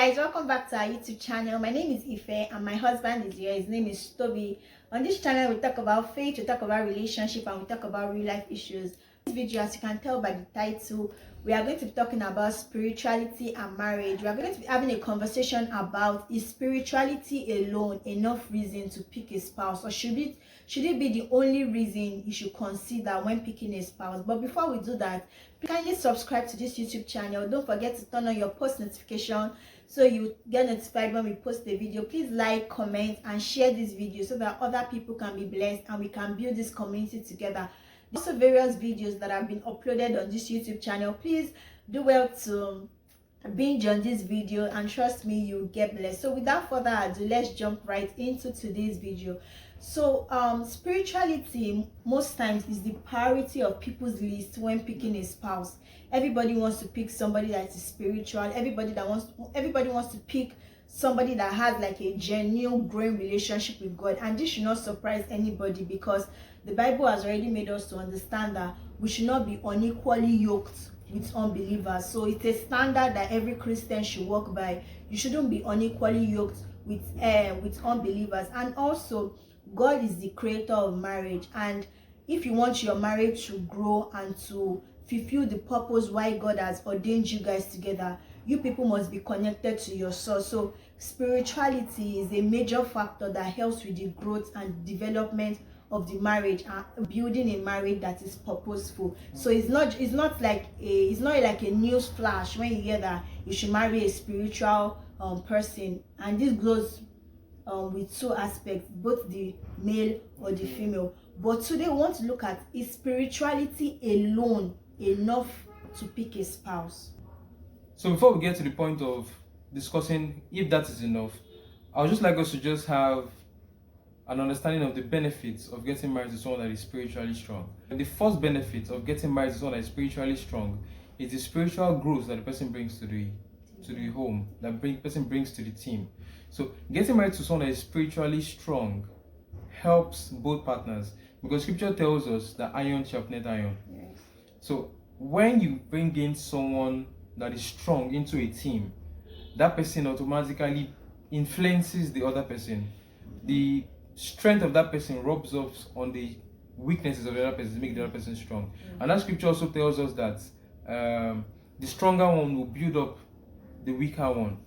guys, welcome back to our YouTube channel. My name is Ife and my husband is here. His name is Tobi. On this channel we talk about faith, we talk about relationship, and we talk about real life issues. This video, as you can tell by the title, we are going to be talking about spirituality and marriage. We are going to be having a conversation about, is spirituality alone enough reason to pick a spouse, or should it be the only reason you should consider when picking a spouse? But before we do that, kindly subscribe to this YouTube channel. Don't forget to turn on your post notification so you get notified when we post a video. Please like, comment, and share this video so that other people can be blessed and we can build this community together. There's also various videos that have been uploaded on this YouTube channel. Please do well to binge on this video, and trust me, you'll get blessed. So without further ado, let's jump right into today's video. So spirituality most times is the priority of people's list when picking a spouse. Everybody wants to pick somebody that is spiritual. Everybody wants to pick somebody that has like a genuine growing relationship with God. And this should not surprise anybody, because the Bible has already made us to understand that we should not be unequally yoked with unbelievers. So it's a standard that every Christian should walk by. You shouldn't be unequally yoked with unbelievers. And also, God is the creator of marriage, and if you want your marriage to grow and to fulfill the purpose why God has ordained you guys together, you people must be connected to your source. So spirituality is a major factor that helps with the growth and development of the marriage and building a marriage that is purposeful. So it's not like a news flash when you hear that you should marry a spiritual person, and this goes with two aspects, both the male or the female. But today we want to look at, is spirituality alone enough to pick a spouse? So before we get to the point of discussing if that is enough, I would just like us to just have an understanding of the benefits of getting married to someone that is spiritually strong. The first benefit of getting married to someone that is spiritually strong is the spiritual growth that the person brings to the home, that person brings to the team. So getting married to someone that is spiritually strong helps both partners, because scripture tells us that iron sharpeneth iron. Yes. So when you bring in someone that is strong into a team, that person automatically influences the other person. The strength of that person rubs off on the weaknesses of the other person to make the other person strong. And that scripture also tells us that the stronger one will build up the weaker one.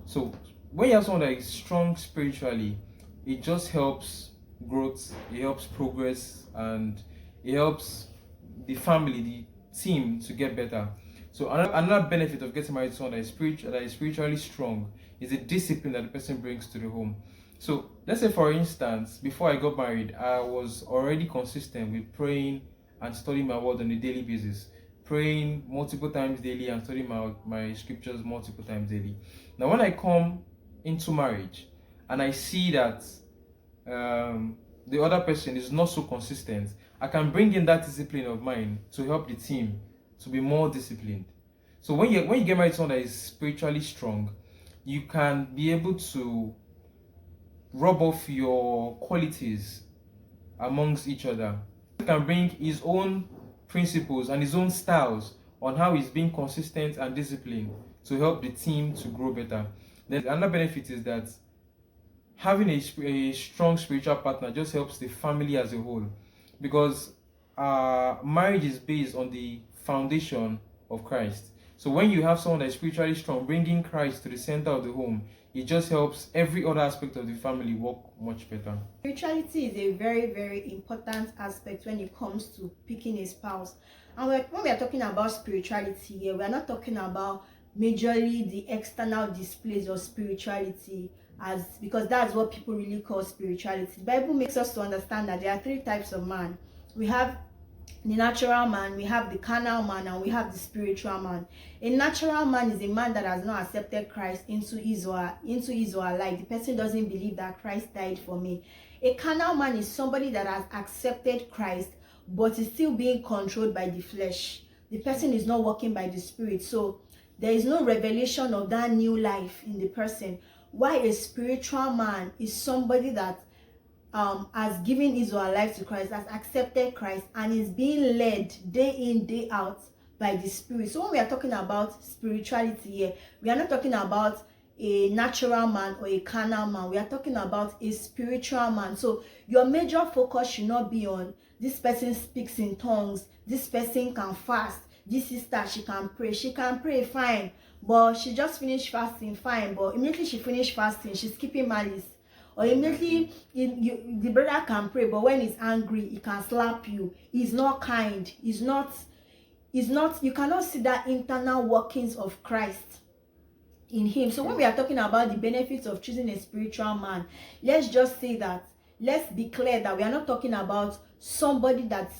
So when you have someone that is strong spiritually, it just helps growth, it helps progress, and it helps the family, the team, to get better. So another benefit of getting married to someone that is spiritually strong is the discipline that the person brings to the home. So let's say, for instance, before I got married, I was already consistent with praying and studying my word on a daily basis, praying multiple times daily and studying my scriptures multiple times daily. Now when I come into marriage and I see that the other person is not so consistent, I can bring in that discipline of mine to help the team to be more disciplined. So when you get married to someone that is spiritually strong, you can be able to rub off your qualities amongst each other. He can bring his own principles and his own styles on how he's being consistent and disciplined to help the team to grow better. Then another benefit is that having a strong spiritual partner just helps the family as a whole, because marriage is based on the foundation of Christ. So when you have someone that is spiritually strong, bringing Christ to the center of the home, it just helps every other aspect of the family work much better. Spirituality is a very, very important aspect when it comes to picking a spouse. And when we are talking about spirituality here, we are not talking about majorly the external displays of spirituality, because that's what people really call spirituality. The Bible makes us to understand that there are three types of man. We have the natural man, we have the carnal man, and we have the spiritual man. A natural man is a man that has not accepted Christ into his or her life. The person doesn't believe that Christ died for me. A carnal man is somebody that has accepted Christ but is still being controlled by the flesh. The person is not walking by the spirit, so there is no revelation of that new life in the person. Why a spiritual man is somebody that has given his or her life to Christ, has accepted Christ, and is being led day in, day out by the Spirit. So when we are talking about spirituality here, we are not talking about a natural man or a carnal man. We are talking about a spiritual man. So your major focus should not be on this person speaks in tongues, this person can fast, this sister, she can pray fine, but she just finished fasting fine, but immediately she finished fasting, she's keeping malice. Or immediately the brother can pray, but when he's angry he can slap you. He's not kind. He's not, you cannot see that internal workings of Christ in him. So when we are talking about the benefits of choosing a spiritual man, let's just say that, let's be clear that we are not talking about somebody that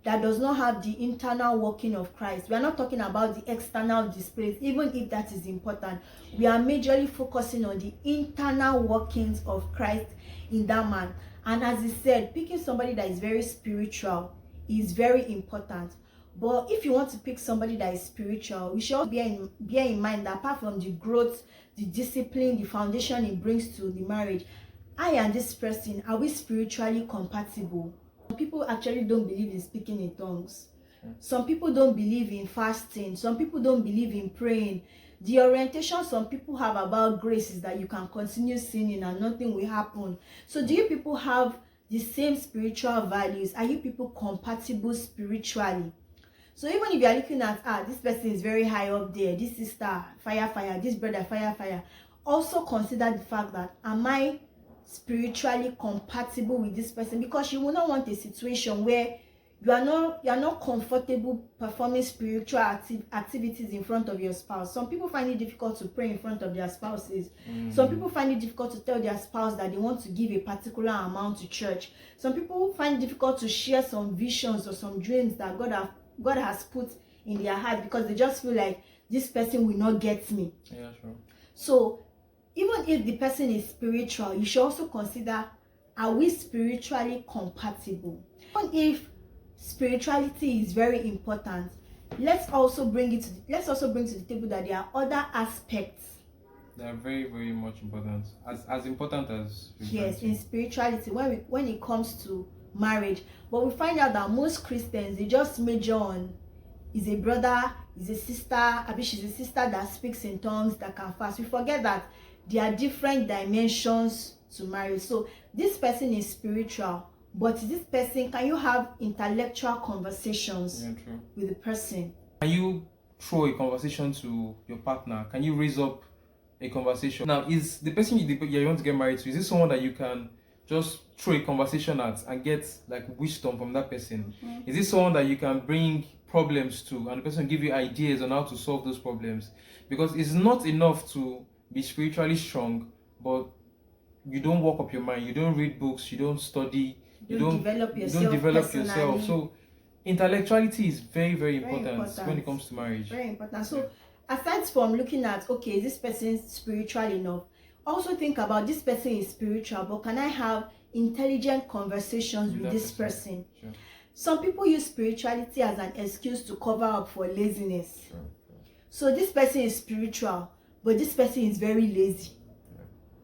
that does not have the internal working of Christ. We are not talking about the external displays, even if that is important. We are majorly focusing on the internal workings of Christ in that man. And as he said, picking somebody that is very spiritual is very important. But if you want to pick somebody that is spiritual, we should also bear in mind that apart from the growth, the discipline, the foundation it brings to the marriage, I and this person, are we spiritually compatible? Some people actually don't believe in speaking in tongues. Some people don't believe in fasting. Some people don't believe in praying. The orientation some people have about grace is that you can continue sinning and nothing will happen. So do you people have the same spiritual values? Are you people compatible spiritually? So even if you are looking at, this person is very high up there, this sister, fire, this brother, fire, also consider the fact that, am I spiritually compatible with this person? Because you will not want a situation where you are not comfortable performing spiritual activities in front of your spouse. Some people find it difficult to pray in front of their spouses. Some people find it difficult to tell their spouse that they want to give a particular amount to church. Some people find it difficult to share some visions or some dreams that God has put in their heart, because they just feel like this person will not get me. Yeah, sure. So even if the person is spiritual, you should also consider, are we spiritually compatible? Even if spirituality is very important, let's also bring to the table that there are other aspects They are very, very much important. As important as yes, in spirituality when it comes to marriage. But we find out that most Christians, they just major on, is a brother, is a sister, I mean she's a sister that speaks in tongues, that can fast. We forget that there are different dimensions to marriage. So this person is spiritual, but this person, can you have intellectual conversations with the person? Can you throw a conversation to your partner? Can you raise up a conversation? Now, is the person you want to get married to, is this someone that you can just throw a conversation at and get like wisdom from that person? Is this someone that you can bring problems to and the person will give you ideas on how to solve those problems? Because it's not enough to be spiritually strong, but you don't work up your mind, you don't read books, you don't study, you don't develop yourself. So intellectuality is very, very important when it comes to marriage. Very important. So aside from looking at, okay, is this person spiritual enough, also think about, this person is spiritual, but can I have intelligent conversations with this person? Sure. Some people use spirituality as an excuse to cover up for laziness. Sure. So this person is spiritual, but this person is very lazy.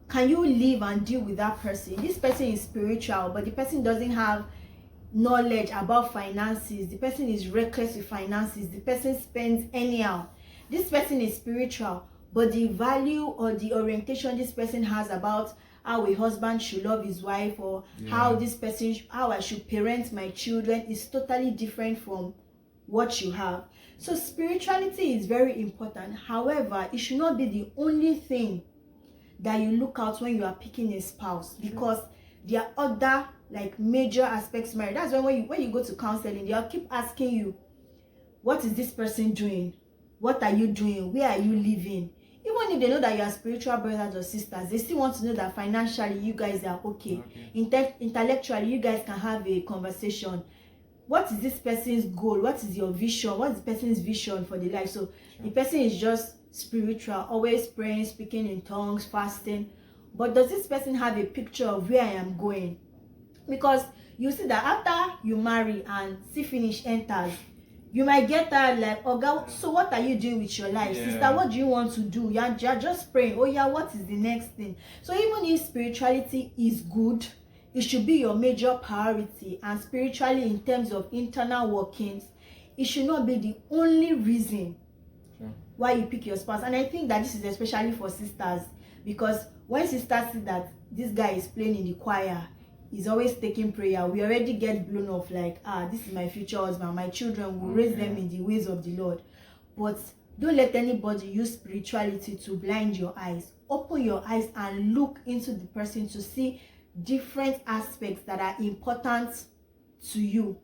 Can you live and deal with that person? This person is spiritual, but the person doesn't have knowledge about finances. The person is reckless with finances. The person spends anyhow. This person is spiritual, but the value or the orientation this person has about how a husband should love his wife, or how I should parent my children, is totally different from what you have. So spirituality is very important. However, it should not be the only thing that you look out when you are picking a spouse, because there are other like major aspects of marriage. That's when you go to counseling, they'll keep asking you, what is this person doing? What are you doing? Where are you living? Even if they know that you are spiritual brothers or sisters, they still want to know that financially you guys are okay. Intellectually you guys can have a conversation. What is this person's goal? What is your vision? What is the person's vision for the life? So the person is just spiritual, always praying, speaking in tongues, fasting, but does this person have a picture of where I am going? Because you see that after you marry and see finish enters, you might get that like, oh God, so what are you doing with your life? Sister, what do you want to do? You're just praying. Oh yeah, what is the next thing? So even if spirituality is good, it should be your major priority, and spiritually in terms of internal workings, it should not be the only reason why you pick your spouse. And I think that this is especially for sisters, because when sisters see that this guy is playing in the choir, he's always taking prayer, we already get blown off like, this is my future husband, my children will raise them in the ways of the Lord. But don't let anybody use spirituality to blind your eyes. Open your eyes and look into the person to see different aspects that are important to you.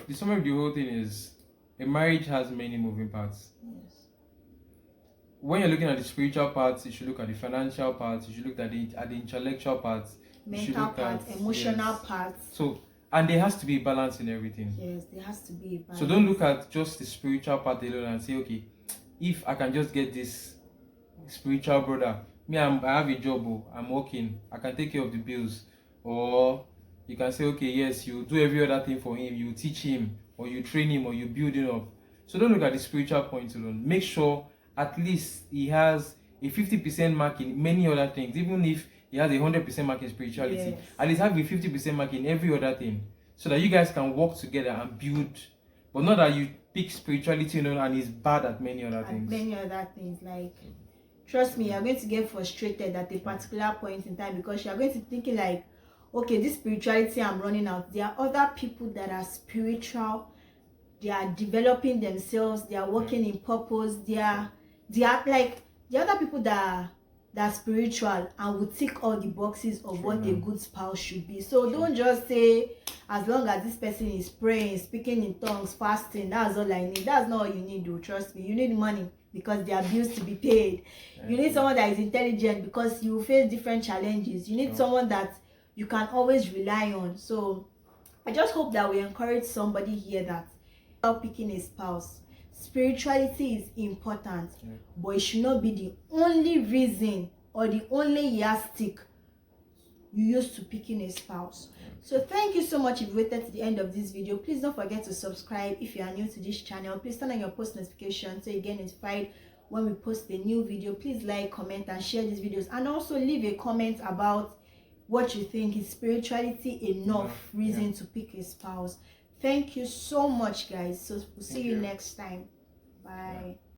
The summary of the whole thing is a marriage has many moving parts. Yes. When you're looking at the spiritual parts, you should look at the financial parts, you should look at the intellectual parts, Mental parts, emotional yes. parts. So, and there has to be balance in everything. Yes, there has to be a balance. So don't look at just the spiritual part alone and say, okay, if I can just get this spiritual brother, I have a job, I'm working, I can take care of the bills. Or you can say, okay, yes, you do every other thing for him, you teach him, or you train him, or you build him up. So don't look at the spiritual point alone. Make sure at least he has a 50% mark in many other things, even if he has a 100% mark in spirituality. Yes. At least have a 50% mark in every other thing, so that you guys can work together and build. But not that you pick spirituality, and he's bad at many other things. Many other things, like, trust me, you're going to get frustrated at a particular point in time, because you're going to be thinking like, okay, this spirituality I'm running out, there are other people that are spiritual, they are developing themselves, they are working in purpose, they are like the other people that are spiritual and will tick all the boxes of what a good spouse should be. So don't just say, as long as this person is praying, speaking in tongues, fasting, that's all I need. That's not all you need, though. Trust me. You need money because there are bills to be paid. You need someone that is intelligent because you face different challenges. You need someone that you can always rely on. So I just hope that we encourage somebody here that while picking a spouse, spirituality is important, but it should not be the only reason or the only yardstick you use to picking a spouse. So thank you so much if you waited to the end of this video. Please don't forget to subscribe if you are new to this channel. Please turn on your post notification so you get notified when we post a new video. Please like, comment, and share these videos, and also leave a comment about what you think. Is spirituality enough reason to pick a spouse? Thank you so much, guys. So we'll see you next time. Bye.